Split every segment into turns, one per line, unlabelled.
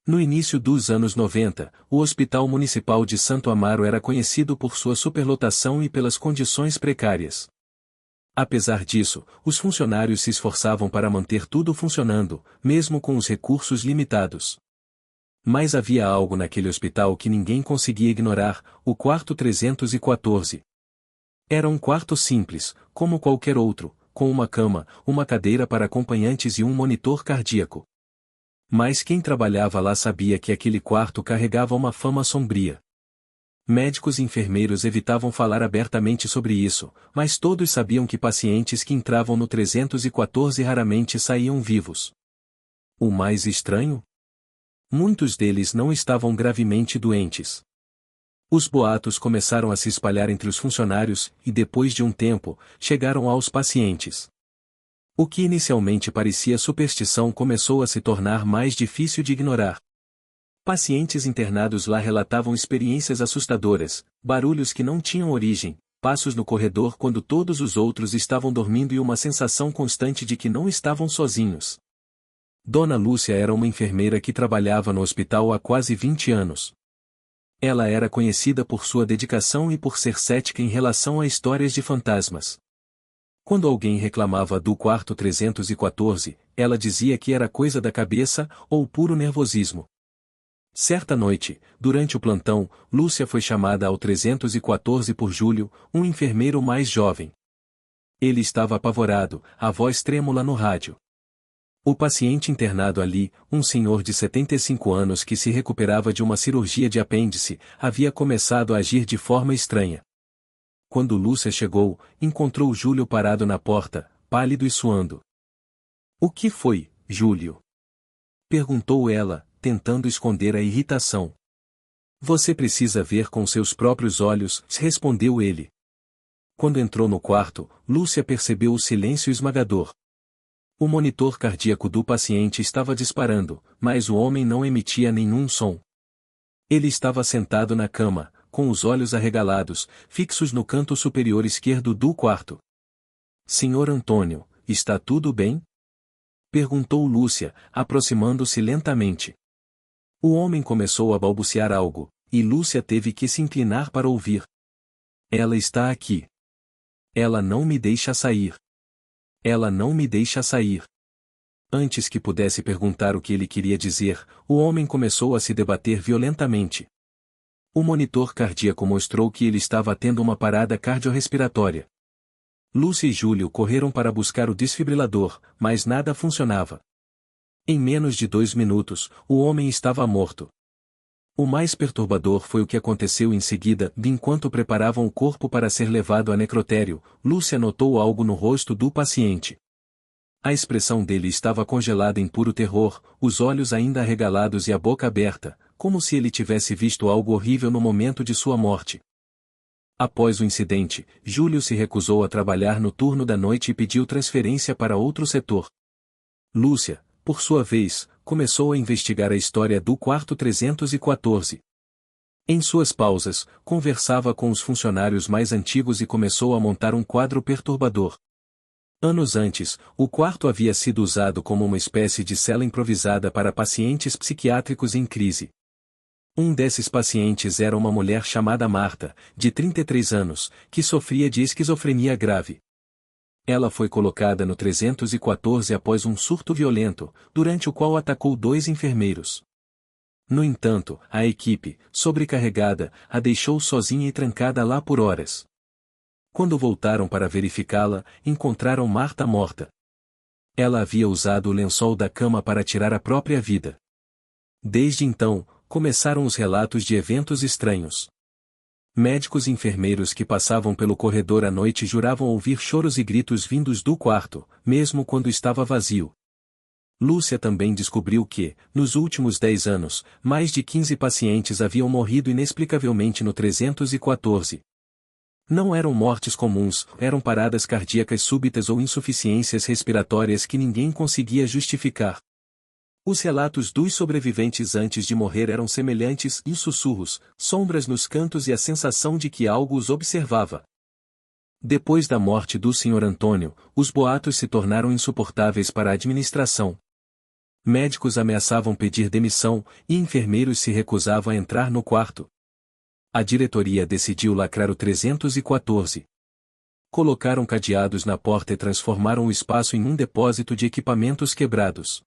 No início dos anos 90, o Hospital Municipal de Santo Amaro era conhecido por sua superlotação e pelas condições precárias. Apesar disso, os funcionários se esforçavam para manter tudo funcionando, mesmo com os recursos limitados. Mas havia algo naquele hospital que ninguém conseguia ignorar: o quarto 314. Era um quarto simples, como qualquer outro, com uma cama, uma cadeira para acompanhantes e um monitor cardíaco. Mas quem trabalhava lá sabia que aquele quarto carregava uma fama sombria. Médicos e enfermeiros evitavam falar abertamente sobre isso, mas todos sabiam que pacientes que entravam no 314 raramente saíam vivos. O mais estranho? Muitos deles não estavam gravemente doentes. Os boatos começaram a se espalhar entre os funcionários e, depois de um tempo, chegaram aos pacientes. O que inicialmente parecia superstição começou a se tornar mais difícil de ignorar. Pacientes internados lá relatavam experiências assustadoras, barulhos que não tinham origem, passos no corredor quando todos os outros estavam dormindo e uma sensação constante de que não estavam sozinhos. Dona Lúcia era uma enfermeira que trabalhava no hospital há quase 20 anos. Ela era conhecida por sua dedicação e por ser cética em relação a histórias de fantasmas. Quando alguém reclamava do quarto 314, ela dizia que era coisa da cabeça ou puro nervosismo. Certa noite, durante o plantão, Lúcia foi chamada ao 314 por Júlio, um enfermeiro mais jovem. Ele estava apavorado, a voz trêmula no rádio. O paciente internado ali, um senhor de 75 anos que se recuperava de uma cirurgia de apêndice, havia começado a agir de forma estranha. Quando Lúcia chegou, encontrou Júlio parado na porta, pálido e suando. "O que foi, Júlio?" perguntou ela, tentando esconder a irritação. "Você precisa ver com seus próprios olhos", respondeu ele. Quando entrou no quarto, Lúcia percebeu o silêncio esmagador. O monitor cardíaco do paciente estava disparando, mas o homem não emitia nenhum som. Ele estava sentado na cama, com os olhos arregalados, fixos no canto superior esquerdo do quarto. "Senhor Antônio, está tudo bem?" perguntou Lúcia, aproximando-se lentamente. O homem começou a balbuciar algo, e Lúcia teve que se inclinar para ouvir. "Ela está aqui. Ela não me deixa sair. Ela não me deixa sair." Antes que pudesse perguntar o que ele queria dizer, o homem começou a se debater violentamente. O monitor cardíaco mostrou que ele estava tendo uma parada cardiorrespiratória. Lúcia e Júlio correram para buscar o desfibrilador, mas nada funcionava. Em menos de 2 minutos, o homem estava morto. O mais perturbador foi o que aconteceu em seguida. Enquanto preparavam o corpo para ser levado a necrotério, Lúcia notou algo no rosto do paciente. A expressão dele estava congelada em puro terror, os olhos ainda arregalados e a boca aberta, como se ele tivesse visto algo horrível no momento de sua morte. Após o incidente, Júlio se recusou a trabalhar no turno da noite e pediu transferência para outro setor. Lúcia, por sua vez, começou a investigar a história do quarto 314. Em suas pausas, conversava com os funcionários mais antigos e começou a montar um quadro perturbador. Anos antes, o quarto havia sido usado como uma espécie de cela improvisada para pacientes psiquiátricos em crise. Um desses pacientes era uma mulher chamada Marta, de 33 anos, que sofria de esquizofrenia grave. Ela foi colocada no 314 após um surto violento, durante o qual atacou 2 enfermeiros. No entanto, a equipe, sobrecarregada, a deixou sozinha e trancada lá por horas. Quando voltaram para verificá-la, encontraram Marta morta. Ela havia usado o lençol da cama para tirar a própria vida. Desde então, começaram os relatos de eventos estranhos. Médicos e enfermeiros que passavam pelo corredor à noite juravam ouvir choros e gritos vindos do quarto, mesmo quando estava vazio. Lúcia também descobriu que, nos últimos 10 anos, mais de 15 pacientes haviam morrido inexplicavelmente no 314. Não eram mortes comuns, eram paradas cardíacas súbitas ou insuficiências respiratórias que ninguém conseguia justificar. Os relatos dos sobreviventes antes de morrer eram semelhantes em sussurros, sombras nos cantos e a sensação de que algo os observava. Depois da morte do Sr. Antônio, os boatos se tornaram insuportáveis para a administração. Médicos ameaçavam pedir demissão, e enfermeiros se recusavam a entrar no quarto. A diretoria decidiu lacrar o 314. Colocaram cadeados na porta e transformaram o espaço em um depósito de equipamentos quebrados.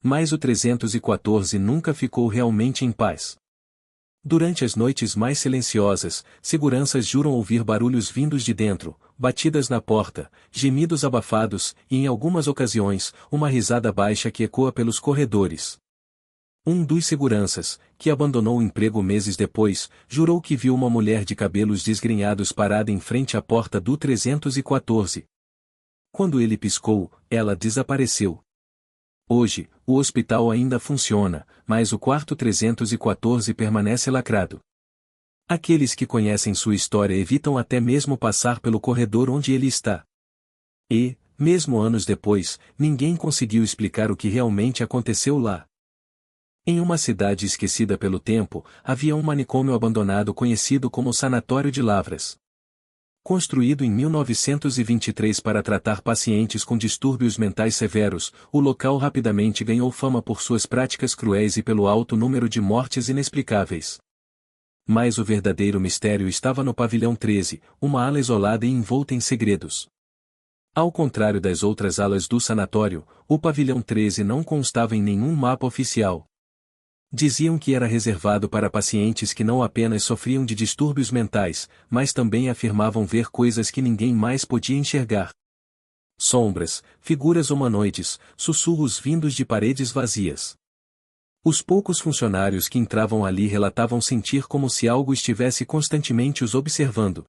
Mas o 314 nunca ficou realmente em paz. Durante as noites mais silenciosas, seguranças juram ouvir barulhos vindos de dentro, batidas na porta, gemidos abafados, e em algumas ocasiões, uma risada baixa que ecoa pelos corredores. Um dos seguranças, que abandonou o emprego meses depois, jurou que viu uma mulher de cabelos desgrenhados parada em frente à porta do 314. Quando ele piscou, ela desapareceu. Hoje, o hospital ainda funciona, mas o quarto 314 permanece lacrado. Aqueles que conhecem sua história evitam até mesmo passar pelo corredor onde ele está. E, mesmo anos depois, ninguém conseguiu explicar o que realmente aconteceu lá. Em uma cidade esquecida pelo tempo, havia um manicômio abandonado conhecido como Sanatório de Lavras. Construído em 1923 para tratar pacientes com distúrbios mentais severos, o local rapidamente ganhou fama por suas práticas cruéis e pelo alto número de mortes inexplicáveis. Mas o verdadeiro mistério estava no pavilhão 13, uma ala isolada e envolta em segredos. Ao contrário das outras alas do sanatório, o pavilhão 13 não constava em nenhum mapa oficial. Diziam que era reservado para pacientes que não apenas sofriam de distúrbios mentais, mas também afirmavam ver coisas que ninguém mais podia enxergar. Sombras, figuras humanoides, sussurros vindos de paredes vazias. Os poucos funcionários que entravam ali relatavam sentir como se algo estivesse constantemente os observando.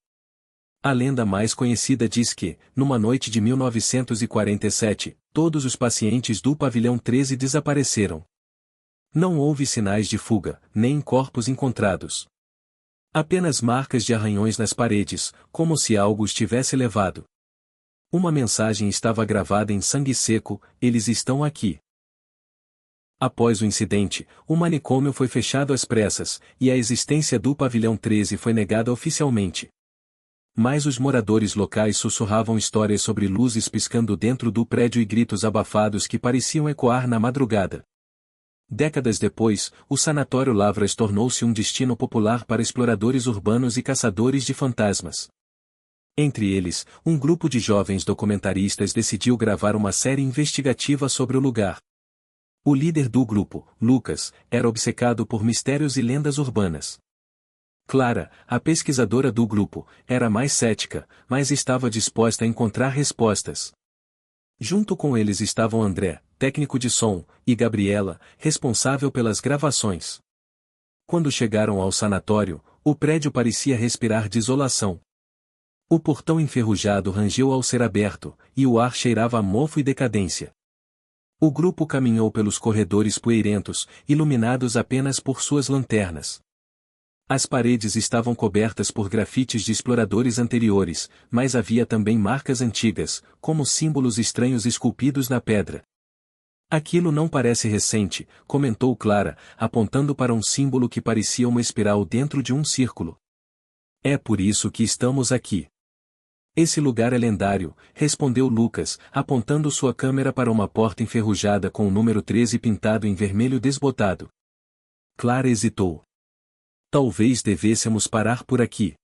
A lenda mais conhecida diz que, numa noite de 1947, todos os pacientes do pavilhão 13 desapareceram. Não houve sinais de fuga, nem corpos encontrados. Apenas marcas de arranhões nas paredes, como se algo os tivesse levado. Uma mensagem estava gravada em sangue seco: eles estão aqui. Após o incidente, o manicômio foi fechado às pressas, e a existência do pavilhão 13 foi negada oficialmente. Mas os moradores locais sussurravam histórias sobre luzes piscando dentro do prédio e gritos abafados que pareciam ecoar na madrugada. Décadas depois, o Sanatório Lavras tornou-se um destino popular para exploradores urbanos e caçadores de fantasmas. Entre eles, um grupo de jovens documentaristas decidiu gravar uma série investigativa sobre o lugar. O líder do grupo, Lucas, era obcecado por mistérios e lendas urbanas. Clara, a pesquisadora do grupo, era mais cética, mas estava disposta a encontrar respostas. Junto com eles estavam André, técnico de som, e Gabriela, responsável pelas gravações. Quando chegaram ao sanatório, o prédio parecia respirar desolação. O portão enferrujado rangeu ao ser aberto, e o ar cheirava a mofo e decadência. O grupo caminhou pelos corredores poeirentos, iluminados apenas por suas lanternas. As paredes estavam cobertas por grafites de exploradores anteriores, mas havia também marcas antigas, como símbolos estranhos esculpidos na pedra. Aquilo não parece recente, comentou Clara, apontando para um símbolo que parecia uma espiral dentro de um círculo. É por isso que estamos aqui. Esse lugar é lendário, respondeu Lucas, apontando sua câmera para uma porta enferrujada com o número 13 pintado em vermelho desbotado. Clara hesitou. Talvez devêssemos parar por aqui.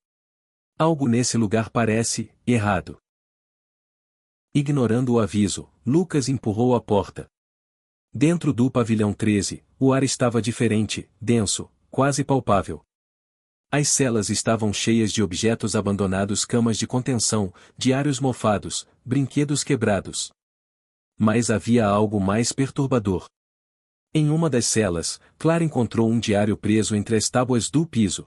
Algo nesse lugar parece errado. Ignorando o aviso, Lucas empurrou a porta. Dentro do pavilhão 13, o ar estava diferente, denso, quase palpável. As celas estavam cheias de objetos abandonados, camas de contenção, diários mofados, brinquedos quebrados. Mas havia algo mais perturbador. Em uma das celas, Clara encontrou um diário preso entre as tábuas do piso.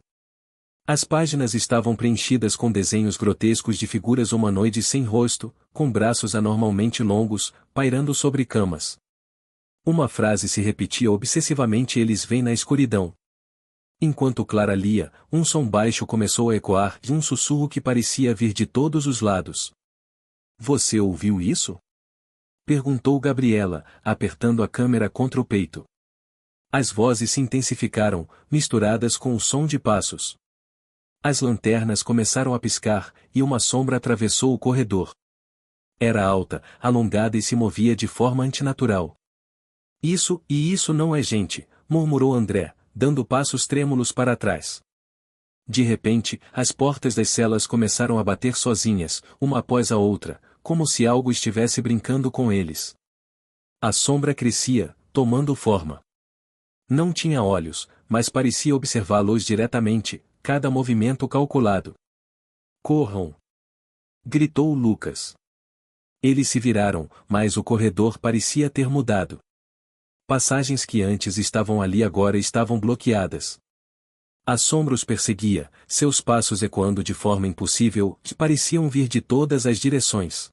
As páginas estavam preenchidas com desenhos grotescos de figuras humanoides sem rosto, com braços anormalmente longos, pairando sobre camas. Uma frase se repetia obsessivamente: eles vêm na escuridão. Enquanto Clara lia, um som baixo começou a ecoar e um sussurro que parecia vir de todos os lados. Você ouviu isso? Perguntou Gabriela, apertando a câmera contra o peito. As vozes se intensificaram, misturadas com o som de passos. As lanternas começaram a piscar, e uma sombra atravessou o corredor. Era alta, alongada e se movia de forma antinatural. Isso não é gente, murmurou André, dando passos trêmulos para trás. De repente, as portas das celas começaram a bater sozinhas, uma após a outra, como se algo estivesse brincando com eles. A sombra crescia, tomando forma. Não tinha olhos, mas parecia observá-los diretamente, cada movimento calculado. Corram! Gritou Lucas. Eles se viraram, mas o corredor parecia ter mudado. Passagens que antes estavam ali agora estavam bloqueadas. A sombra os perseguia, seus passos ecoando de forma impossível, que pareciam vir de todas as direções.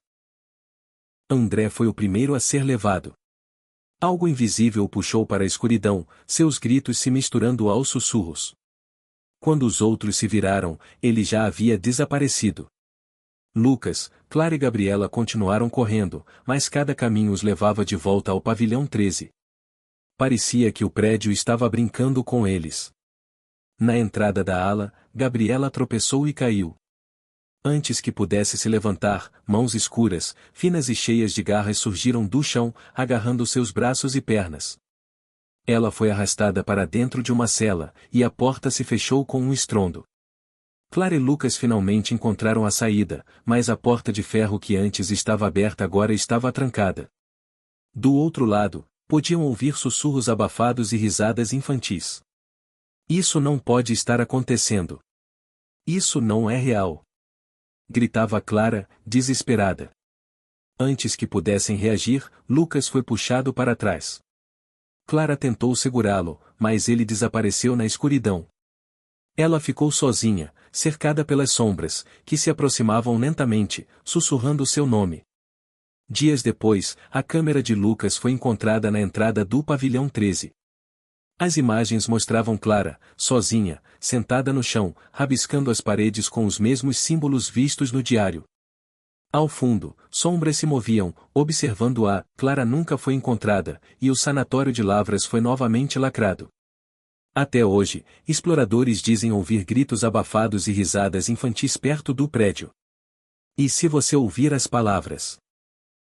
André foi o primeiro a ser levado. Algo invisível o puxou para a escuridão, seus gritos se misturando aos sussurros. Quando os outros se viraram, ele já havia desaparecido. Lucas, Clara e Gabriela continuaram correndo, mas cada caminho os levava de volta ao pavilhão 13. Parecia que o prédio estava brincando com eles. Na entrada da ala, Gabriela tropeçou e caiu. Antes que pudesse se levantar, mãos escuras, finas e cheias de garras surgiram do chão, agarrando seus braços e pernas. Ela foi arrastada para dentro de uma cela, e a porta se fechou com um estrondo. Clara e Lucas finalmente encontraram a saída, mas a porta de ferro que antes estava aberta agora estava trancada. Do outro lado, podiam ouvir sussurros abafados e risadas infantis. Isso não pode estar acontecendo. Isso não é real. Gritava Clara, desesperada. Antes que pudessem reagir, Lucas foi puxado para trás. Clara tentou segurá-lo, mas ele desapareceu na escuridão. Ela ficou sozinha, cercada pelas sombras, que se aproximavam lentamente, sussurrando seu nome. Dias depois, a câmera de Lucas foi encontrada na entrada do pavilhão 13. As imagens mostravam Clara, sozinha, sentada no chão, rabiscando as paredes com os mesmos símbolos vistos no diário. Ao fundo, sombras se moviam, observando-a. Clara nunca foi encontrada, e o sanatório de Lavras foi novamente lacrado. Até hoje, exploradores dizem ouvir gritos abafados e risadas infantis perto do prédio. E se você ouvir as palavras?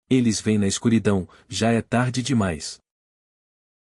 Eles vêm na escuridão, já é tarde demais.